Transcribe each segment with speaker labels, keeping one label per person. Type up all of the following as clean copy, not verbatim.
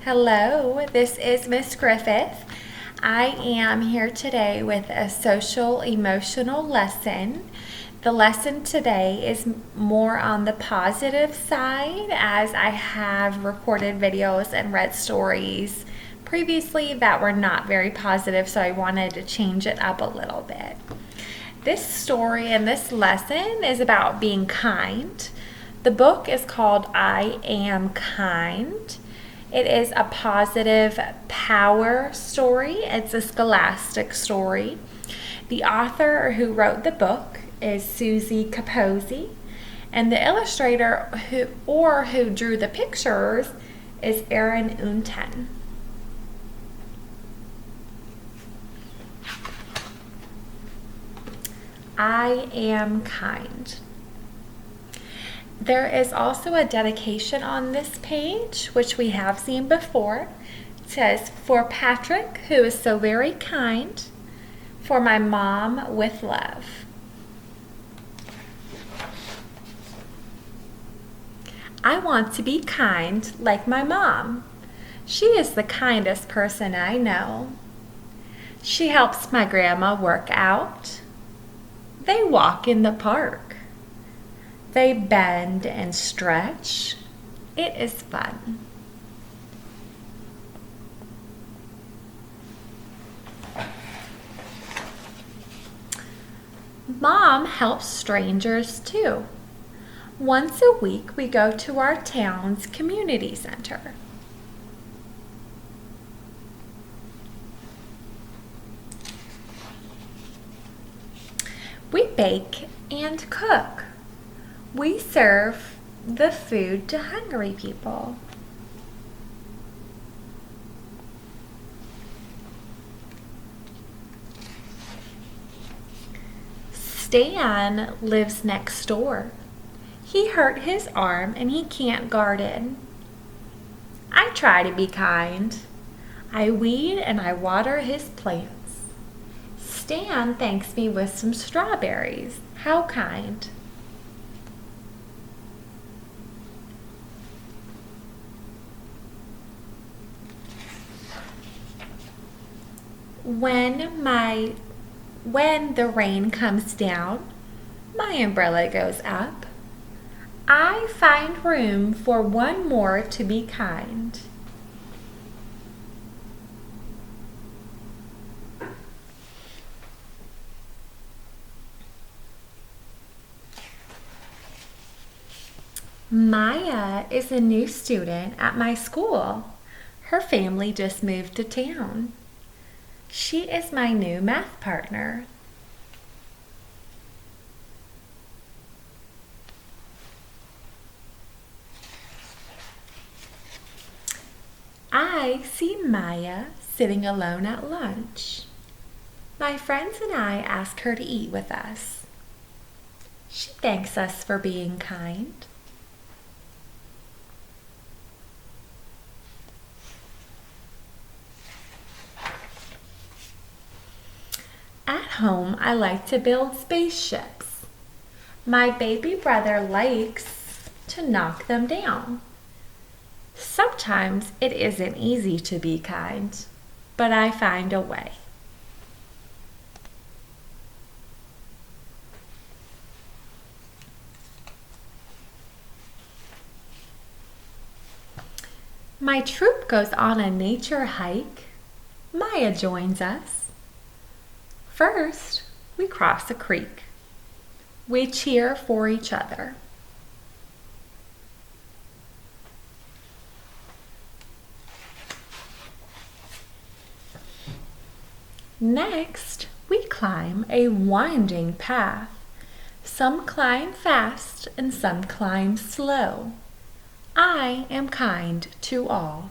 Speaker 1: Hello, this is Miss Griffith. I am here today with a social emotional lesson. The lesson today is more on the positive side as I have recorded videos and read stories previously that were not very positive, so I wanted to change it up a little bit. This story and this lesson is about being kind. The book is called I Am Kind. It is a positive power story. It's a scholastic story. The author who wrote the book is Susie Capozzi, and the illustrator who drew the pictures is Erin Unten. I am kind. There is also a dedication on this page, which we have seen before. It says, "For Patrick, who is so very kind, for my mom with love." I want to be kind like my mom. She is the kindest person I know. She helps my grandma work out. They walk in the park. They bend and stretch. It is fun. Mom helps strangers too. Once a week we go to our town's community center. We bake and cook. We serve the food to hungry people. Stan lives next door. He hurt his arm and he can't garden. I try to be kind. I weed and I water his plants. Stan thanks me with some strawberries. How kind. When the rain comes down, my umbrella goes up. I find room for one more to be kind. Maya is a new student at my school. Her family just moved to town. She is my new math partner. I see Maya sitting alone at lunch. My friends and I ask her to eat with us. She thanks us for being kind. At home, I like to build spaceships. My baby brother likes to knock them down. Sometimes it isn't easy to be kind, but I find a way. My troop goes on a nature hike. Maya joins us. First, we cross a creek. We cheer for each other. Next, we climb a winding path. Some climb fast and some climb slow. I am kind to all.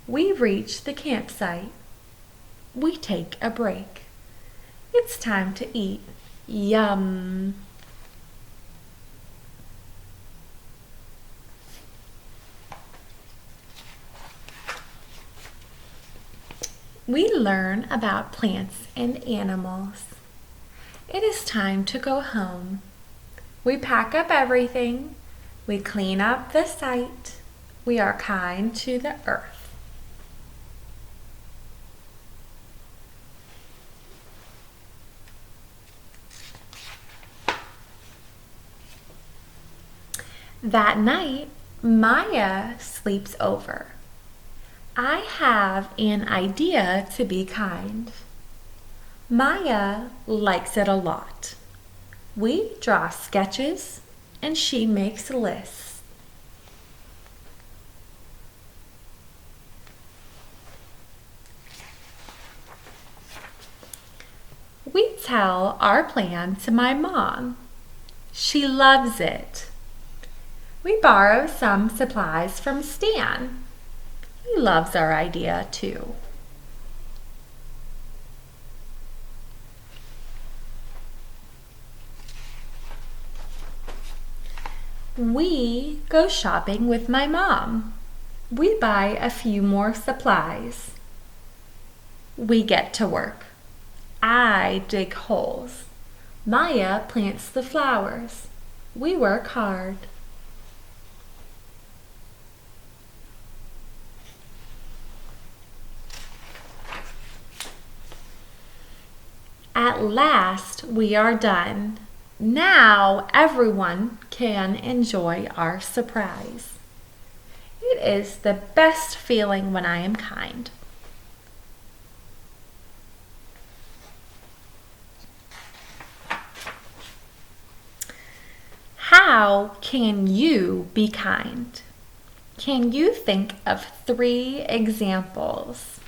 Speaker 1: We reach the campsite. We take a break. It's time to eat. Yum! We learn about plants and animals. It is time to go home. We pack up everything. We clean up the site. We are kind to the earth. That night, Maya sleeps over. I have an idea to be kind. Maya likes it a lot. We draw sketches and she makes lists. We tell our plan to my mom. She loves it. We borrow some supplies from Stan. He loves our idea too. We go shopping with my mom. We buy a few more supplies. We get to work. I dig holes. Maya plants the flowers. We work hard. At last, we are done. Now everyone can enjoy our surprise. It is the best feeling when I am kind. How can you be kind? Can you think of 3 examples?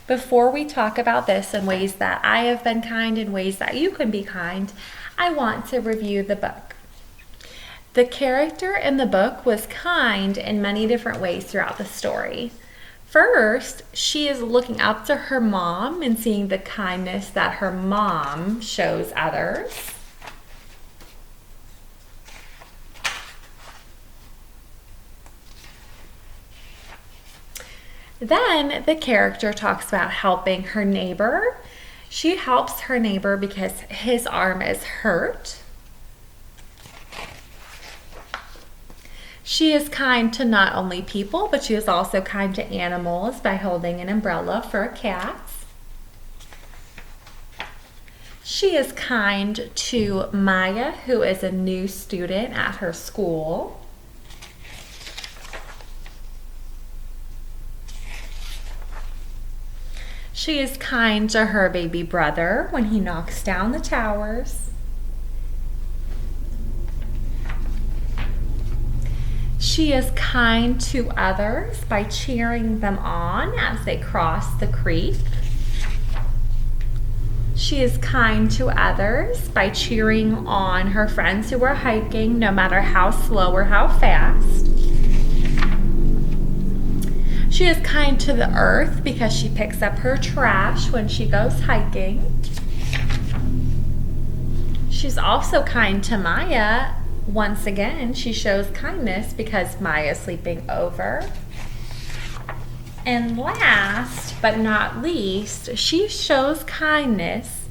Speaker 1: Before we talk about this in ways that I have been kind and ways that you can be kind, I want to review the book. The character in the book was kind in many different ways throughout the story. First, she is looking up to her mom and seeing the kindness that her mom shows others. Then the character talks about helping her neighbor. She helps her neighbor because his arm is hurt. She is kind to not only people, but she is also kind to animals by holding an umbrella for a cat. She is kind to Maya, who is a new student at her school. She is kind to her baby brother when he knocks down the towers. She is kind to others by cheering them on as they cross the creek. She is kind to others by cheering on her friends who are hiking, no matter how slow or how fast. She is kind to the earth because she picks up her trash when she goes hiking. She's also kind to Maya. Once again, she shows kindness because Maya is sleeping over. And last but not least, she shows kindness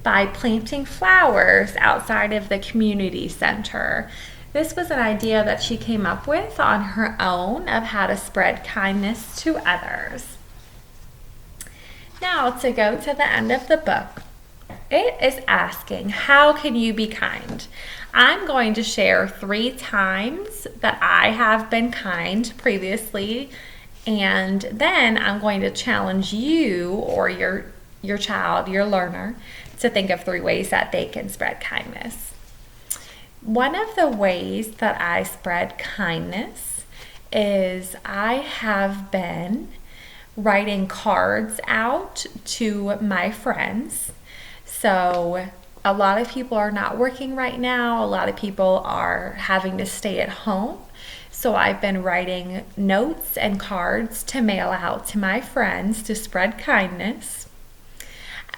Speaker 1: by planting flowers outside of the community center. This was an idea that she came up with on her own of how to spread kindness to others. Now, to go to the end of the book, it is asking, how can you be kind? I'm going to share 3 times that I have been kind previously, and then I'm going to challenge you or your child, your learner, to think of 3 ways that they can spread kindness. One of the ways that I spread kindness is I have been writing cards out to my friends. So a lot of people are not working right now. A lot of people are having to stay at home. So I've been writing notes and cards to mail out to my friends to spread kindness.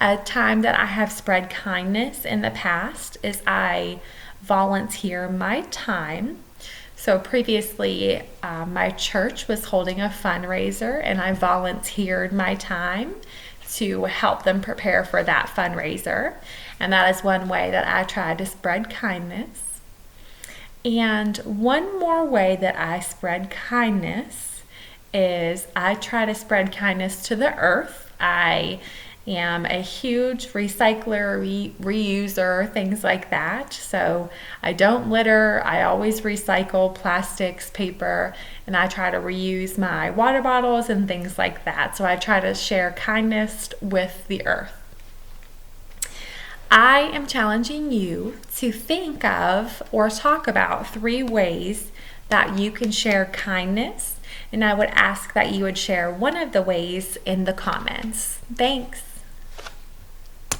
Speaker 1: A time that I have spread kindness in the past is I volunteer my time. So previously, my church was holding a fundraiser and I volunteered my time to help them prepare for that fundraiser. And that is one way that I try to spread kindness. And one more way that I spread kindness is I try to spread kindness to the earth. I am a huge recycler, reuser, things like that. So I don't litter. I always recycle plastics, paper, and I try to reuse my water bottles and things like that. So I try to share kindness with the earth. I am challenging you to think of or talk about 3 ways that you can share kindness, and I would ask that you would share one of the ways in the comments. Thanks.